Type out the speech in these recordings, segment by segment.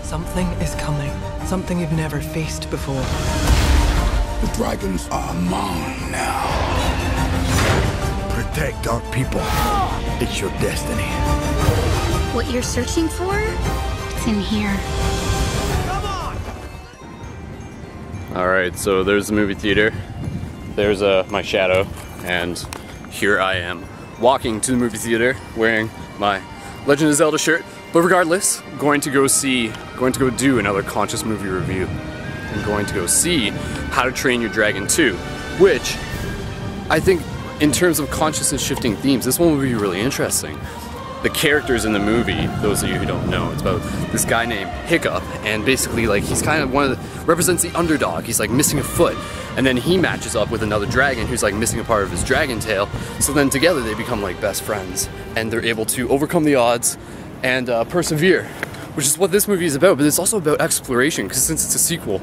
Something is coming. Something you've never faced before. The dragons are mine now. Protect our people. It's your destiny. What you're searching for? It's in here. Come on! Alright, so there's the movie theater. There's my shadow. And here I am, walking to the movie theater, wearing my Legend of Zelda shirt. But regardless, going to go do another Conscious movie review. I'm going to go see How to Train Your Dragon 2, which I think in terms of consciousness shifting themes, this one will be really interesting. The characters in the movie, those of you who don't know, it's about this guy named Hiccup, and basically like he's kind of represents the underdog. He's like missing a foot, and then he matches up with another dragon who's like missing a part of his dragon tail. So then together they become like best friends, and they're able to overcome the odds and persevere, which is what this movie is about. But it's also about exploration, because since it's a sequel,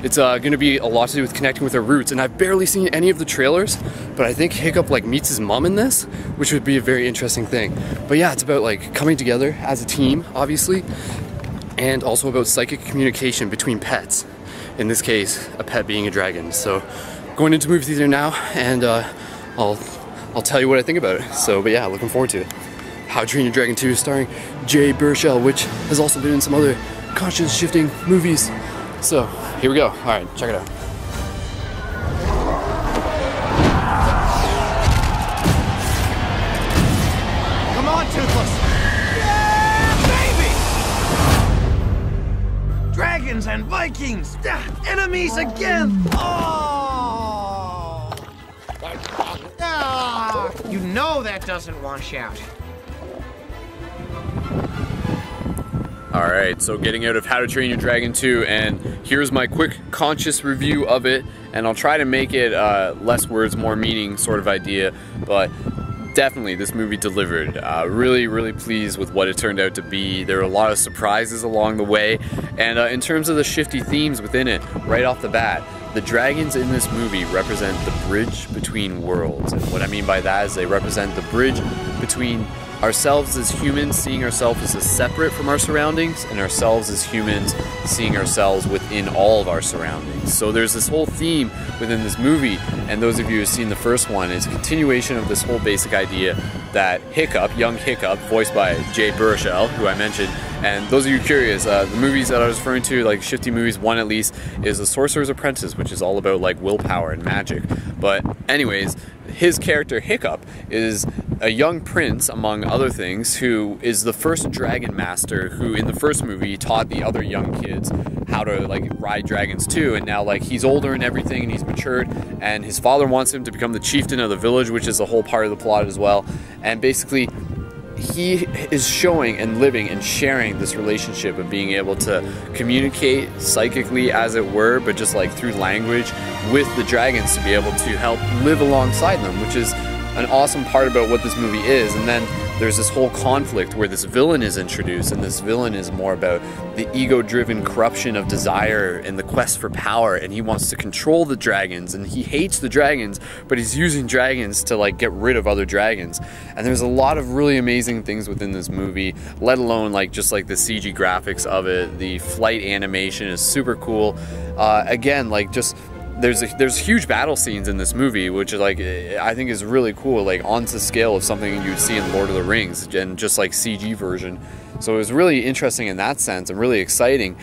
it's going to be a lot to do with connecting with our roots. And I've barely seen any of the trailers, but I think Hiccup like meets his mom in this, which would be a very interesting thing. But yeah, it's about like coming together as a team, obviously, and also about psychic communication between pets. In this case, a pet being a dragon. So going into movie theater now, and I'll tell you what I think about it. So, but yeah, looking forward to it. How to Train Your Dragon 2, starring Jay Baruchel, which has also been in some other conscious shifting movies. So, here we go. Alright, check it out. Come on, Toothless! Yeah, baby! Dragons and Vikings! Enemies again! Oh! You know that doesn't wash out. Alright, so getting out of How to Train Your Dragon 2, and here's my quick conscious review of it, and I'll try to make it less words, more meaning sort of idea, but definitely this movie delivered. Really, really pleased with what it turned out to be. There were a lot of surprises along the way, and in terms of the shifty themes within it, right off the bat, the dragons in this movie represent the bridge between worlds, and what I mean by that is they represent the bridge between ourselves as humans seeing ourselves as separate from our surroundings, and ourselves as humans seeing ourselves within all of our surroundings. So there's this whole theme within this movie, and those of you who've seen the first one, is a continuation of this whole basic idea that Hiccup, young Hiccup, voiced by Jay Baruchel, who I mentioned, and those of you curious, the movies that I was referring to, like shifty movies, one at least, is The Sorcerer's Apprentice, which is all about like willpower and magic. But anyways, his character Hiccup is a young prince, among other things, who is the first dragon master who in the first movie taught the other young kids how to like ride dragons too, and now like he's older and everything and he's matured, and his father wants him to become the chieftain of the village, which is the whole part of the plot as well. And basically he is showing and living and sharing this relationship of being able to communicate psychically, as it were, but just like through language with the dragons to be able to help live alongside them, which is an awesome part about what this movie is. And then there's this whole conflict where this villain is introduced, and this villain is more about the ego-driven corruption of desire and the quest for power, and he wants to control the dragons, and he hates the dragons, but he's using dragons to like get rid of other dragons. And there's a lot of really amazing things within this movie, let alone like just like the CG graphics of it. The flight animation is super cool. Again, like just there's huge battle scenes in this movie, which like I think is really cool, like on to scale of something you'd see in Lord of the Rings, and just like CG version. So it was really interesting in that sense and really exciting.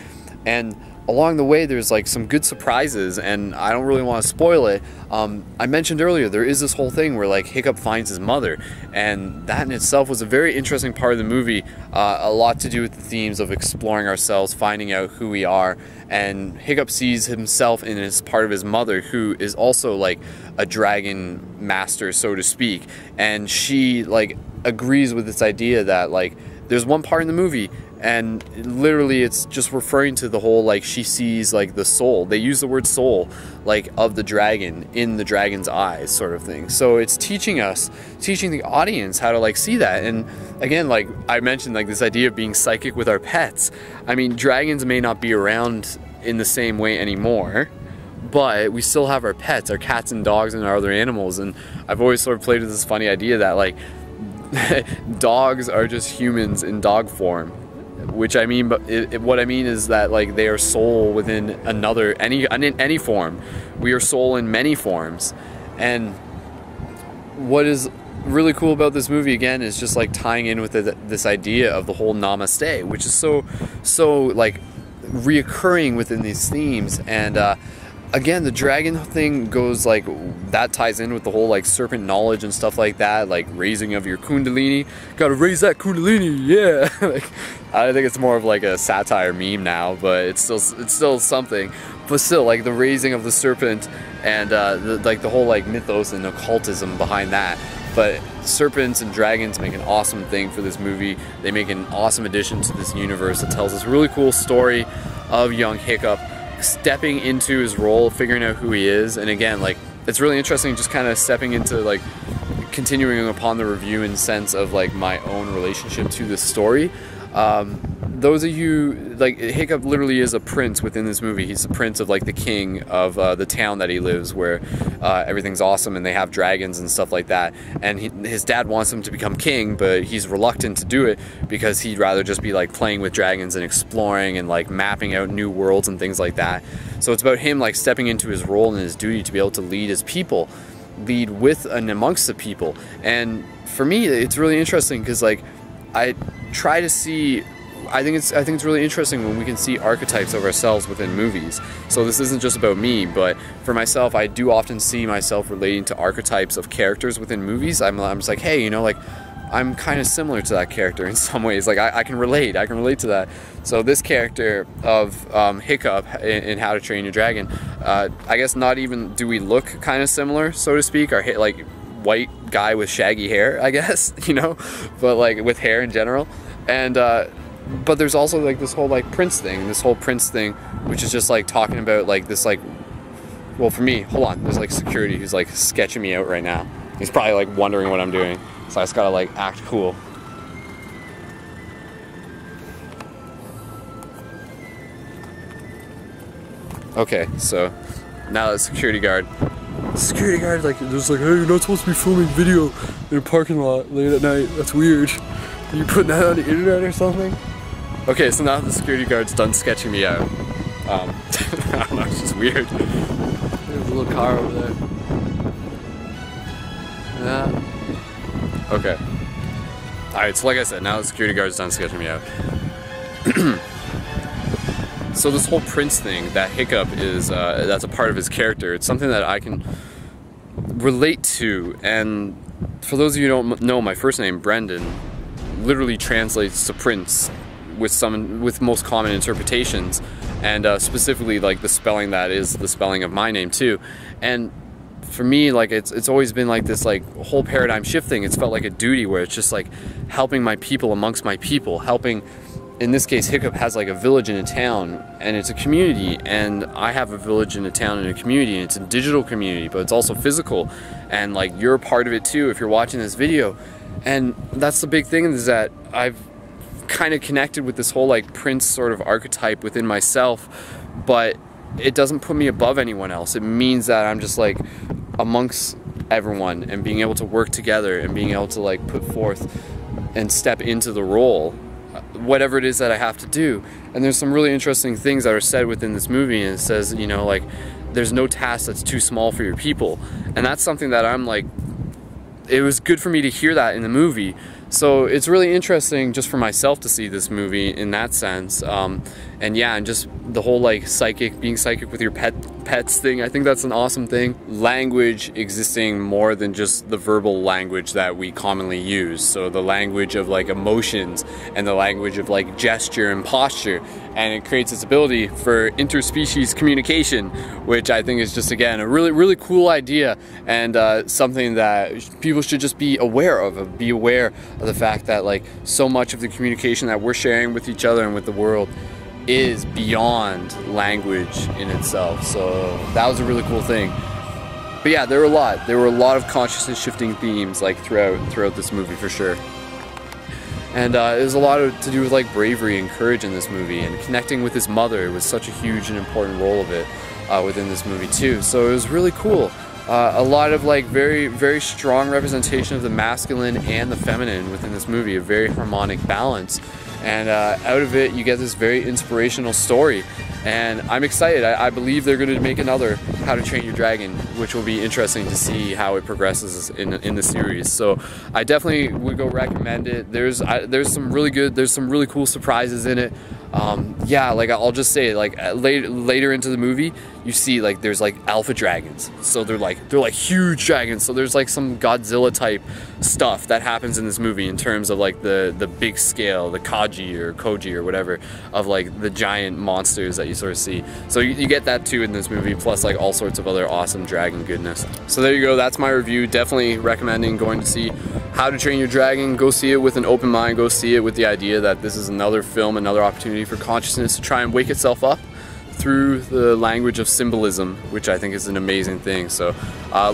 And along the way there's like some good surprises, and I don't really want to spoil it. I mentioned earlier there is this whole thing where like Hiccup finds his mother, and that in itself was a very interesting part of the movie. A lot to do with the themes of exploring ourselves, finding out who we are, and Hiccup sees himself in as part of his mother, who is also like a dragon master, so to speak, and she like agrees with this idea that like there's one part in the movie, and literally it's just referring to the whole like she sees like the soul, they use the word soul, like of the dragon in the dragon's eyes, sort of thing. So it's teaching the audience how to like see that. And again, like I mentioned, like this idea of being psychic with our pets. I mean, dragons may not be around in the same way anymore, but we still have our pets, our cats and dogs and our other animals. And I've always sort of played with this funny idea that like dogs are just humans in dog form. which I mean, what I mean is that like they are soul within another, any form. We are soul in many forms. And what is really cool about this movie, again, is just like tying in with this idea of the whole namaste, which is so like reoccurring within these themes. And again, the dragon thing goes like, that ties in with the whole like serpent knowledge and stuff like that, like raising of your kundalini. Gotta raise that kundalini, yeah. Like, I think it's more of like a satire meme now, but it's still something. But still, like the raising of the serpent and the whole like mythos and occultism behind that. But serpents and dragons make an awesome thing for this movie. They make an awesome addition to this universe that tells this really cool story of young Hiccup stepping into his role, figuring out who he is. And again, like, it's really interesting just kind of stepping into like continuing upon the review in the sense of like my own relationship to this story. Those of you, like, Hiccup literally is a prince within this movie. He's the prince of like the king of the town that he lives, where everything's awesome and they have dragons and stuff like that. And his dad wants him to become king, but he's reluctant to do it because he'd rather just be like playing with dragons and exploring and like mapping out new worlds and things like that. So it's about him like stepping into his role and his duty to be able to lead his people, lead with and amongst the people. And for me, it's really interesting because like I try to see, I think it's really interesting when we can see archetypes of ourselves within movies. So this isn't just about me, but for myself, I do often see myself relating to archetypes of characters within movies. I'm just like, hey, you know, like, I'm kind of similar to that character in some ways. Like, I can relate to that. So this character of Hiccup in How to Train Your Dragon, I guess not even do we look kind of similar, so to speak, or like white guy with shaggy hair, I guess, you know, but like with hair in general. And but there's also like this whole like prince thing, which is just like talking about like this, like, well, for me, hold on, there's like security who's like sketching me out right now. He's probably like wondering what I'm doing, so I just gotta like act cool. Okay, so now the security guard like just like, hey, you're not supposed to be filming video in a parking lot late at night, that's weird. Are you putting that on the internet or something? Okay, so now the security guard's done sketching me out. I don't know, it's just weird. There's a little car over there. Yeah. Okay. Alright, so like I said, now the security guard's done sketching me out. So this whole prince thing, that Hiccup is, that's a part of his character. It's something that I can relate to, and for those of you who don't know, my first name, Brendan, literally translates to prince with most common interpretations, and specifically like the spelling that is the spelling of my name too. And for me, like, it's always been like this like whole paradigm shift thing. It's felt like a duty where it's just like helping my people amongst my people, helping. In this case, Hiccup has like a village in a town, and it's a community, and I have a village in a town and a community, and it's a digital community, but it's also physical, and like you're a part of it too if you're watching this video. And that's the big thing, is that I've kind of connected with this whole like prince sort of archetype within myself, but it doesn't put me above anyone else. It means that I'm just like amongst everyone and being able to work together and being able to like put forth and step into the role, whatever it is that I have to do. And there's some really interesting things that are said within this movie, and it says, you know, like, there's no task that's too small for your people. And that's something that I'm like, it was good for me to hear that in the movie. So it's really interesting just for myself to see this movie in that sense. And yeah, and just the whole like being psychic with your pets thing, I think that's an awesome thing. Language existing more than just the verbal language that we commonly use. So the language of like emotions and the language of like gesture and posture. And it creates this ability for interspecies communication, which I think is just, again, a really, really cool idea, and something that people should just be aware of. Be aware of the fact that like so much of the communication that we're sharing with each other and with the world is beyond language in itself. So that was a really cool thing. But yeah, there were a lot of consciousness shifting themes like throughout this movie, for sure. And there's a lot to do with like bravery and courage in this movie, and connecting with his mother was such a huge and important role of it within this movie too. So it was really cool. A lot of like very, very strong representation of the masculine and the feminine within this movie, a very harmonic balance. and out of it you get this very inspirational story. And I'm excited. I believe they're going to make another How to Train Your Dragon, which will be interesting to see how it progresses in the series. So I definitely would go recommend it. There's some really cool surprises in it. Yeah, like I'll just say, like later into the movie, you see like there's like alpha dragons. So they're like huge dragons. So there's like some Godzilla type stuff that happens in this movie in terms of like the big scale, the Koji or whatever, of like the giant monsters that you sort of see. So you get that too in this movie, plus like all sorts of other awesome dragon goodness. So there you go, that's my review. Definitely recommending going to see How to Train Your Dragon. Go see it with an open mind, go see it with the idea that this is another film, another opportunity for consciousness to try and wake itself up through the language of symbolism, which I think is an amazing thing. So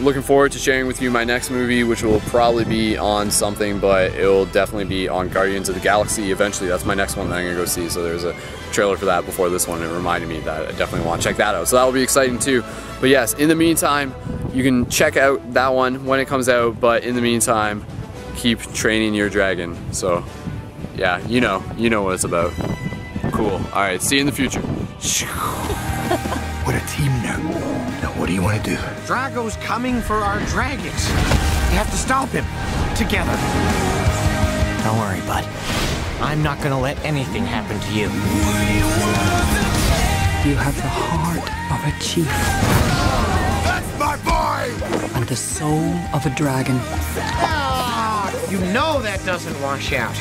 looking forward to sharing with you my next movie, which will probably be on something, but it will definitely be on Guardians of the Galaxy eventually. That's my next one that I'm gonna go see. So there's a trailer for that before this one. It reminded me that I definitely want to check that out. So that will be exciting too. But yes, in the meantime, you can check out that one when it comes out, but in the meantime, keep training your dragon. So yeah, you know what it's about. Cool. All right, see you in the future. We're a team now. Now what do you want to do? Drago's coming for our dragons. We have to stop him. Together. Don't worry, bud. I'm not gonna let anything happen to you. You have the heart of a chief That's my boy! and the soul of a dragon. Ah, you know that doesn't wash out.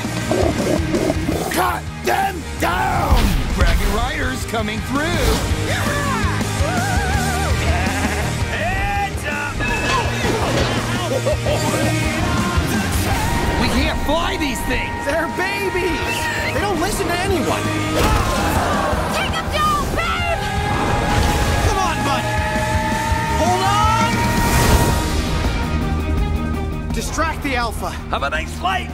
Cut them down! Dragon Riders coming through. Heads up! We can't fly these things. They're babies. They don't listen to anyone. Take him down, babe! Come on, bud. Hold on. Distract the Alpha. Have a nice flight.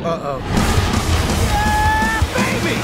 Uh-oh. Yeah, baby!